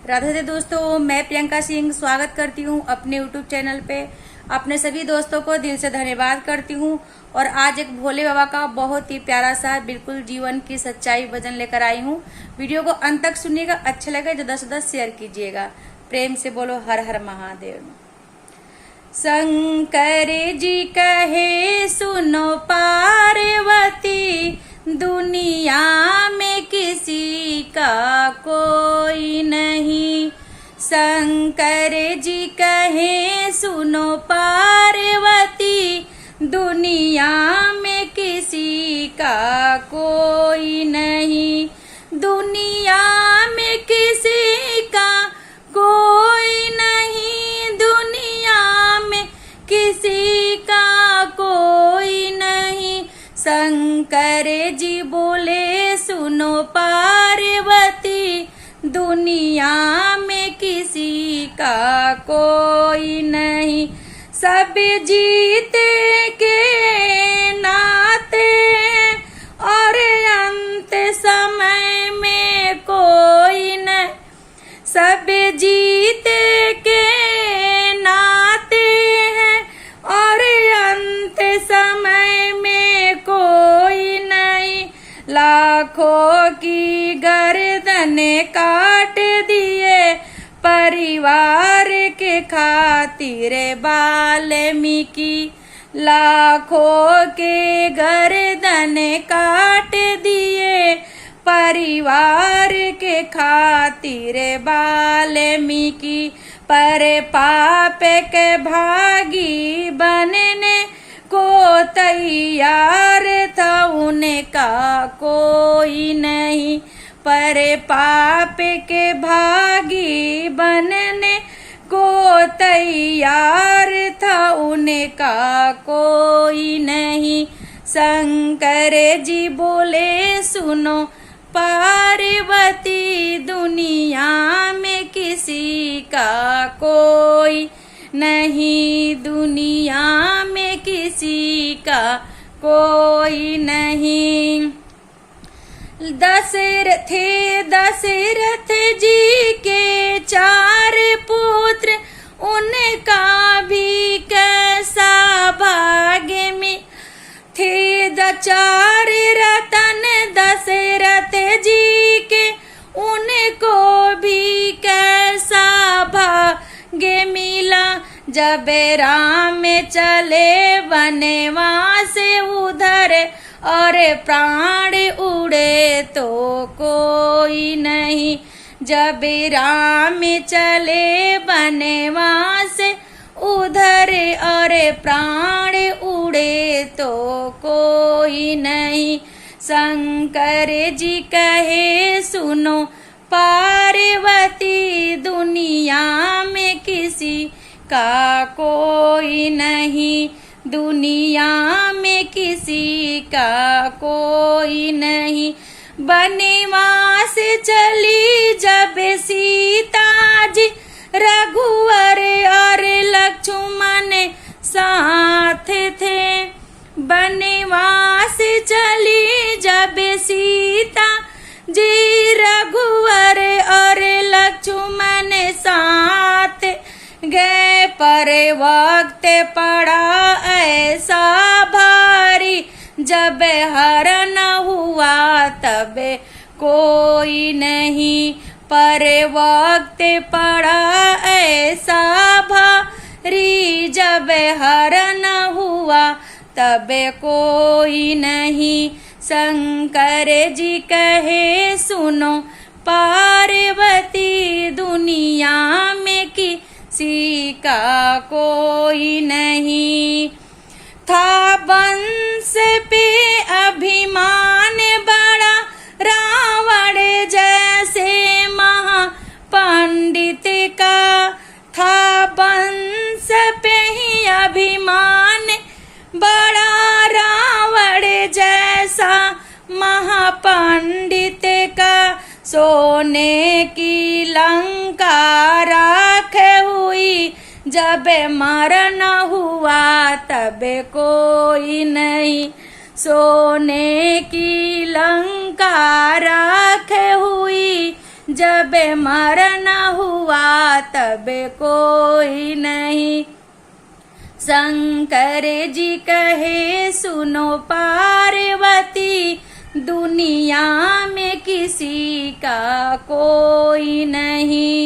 राधे राधे दोस्तों, मैं प्रियंका सिंह स्वागत करती हूँ अपने यूट्यूब चैनल पे। अपने सभी दोस्तों को दिल से धन्यवाद करती हूँ। और आज एक भोले बाबा का बहुत ही प्यारा सा बिल्कुल जीवन की सच्चाई भजन लेकर आई हूँ। वीडियो को अंत तक सुनिएगा, अच्छा लगे ज्यादा से ज्यादा शेयर कीजिएगा। प्रेम से बोलो हर हर महादेव। शंकर जी कहे सुनो पार्वती, दुनिया में किसी का कोई नहीं। शंकर जी कहे सुनो पार्वती, दुनिया में किसी का कोई नहीं। दुनिया में किसी का कोई नहीं, दुनिया में किसी का कोई नहीं। शंकर जी बोले सुनो पार्वती, दुनिया में किसी का कोई नहीं। सब जीते के नाते और अंत समय में कोई नहीं। सब जीते के नाते हैं और अंत समय में कोई नहीं। लाखों की गर्दन काट दिए परिवार के खातिर वाल्मीकि। लाखों के गर्दन काट दिए परिवार के खातिर वाल्मीकि। पर पाप के भागी बनने को तैयार था उनका कोई नहीं। पर पाप के भागी बनने को तैयार था उनका कोई नहीं। शंकर जी बोले सुनो पार्वती, दुनिया में किसी का कोई नहीं। दुनिया में किसी का कोई नहीं। दशरथ जी के 4 पुत्र, उनका भी कैसा भाग्य में थे। 4 रतन दशरथ जी के, उनको भी कैसा भाग्य मिला। जब राम चले वनवास उधर और प्राण उड़े तो कोई नहीं। जब राम चले वनवास उधर और प्राण उड़े तो कोई नहीं। शंकर जी कहे सुनो पार्वती, दुनिया में किसी का कोई नहीं। दुनिया में किसी का कोई नहीं। वनवास चली जब सीता जी, रघुवर और लक्ष्मण साथ थे। वनवास चली जब सीता जी, रघुवर और लक्ष्मण साथ गए। पर वक्त पड़ा ऐसा भारी, जब हरण हुआ तब कोई नहीं। पर वक्त पड़ा ऐसा भारी, जब हरण हुआ तब कोई नहीं। शंकर जी कहे सुनो पार्वती, दुनिया में किसी का कोई नहीं। था वंश पे अभिमान बड़ा, रावण जैसे महापंडित का। था वंश पे ही अभिमान बड़ा, रावण जैसा महापंडित का। सोने की लंका राख हुई, जब मरण हुआ तब कोई नहीं। सोने की लंका राख हुई, जब मरण हुआ तब कोई नहीं। शंकर जी कहे सुनो पार्वती, दुनिया में किसी का कोई नहीं।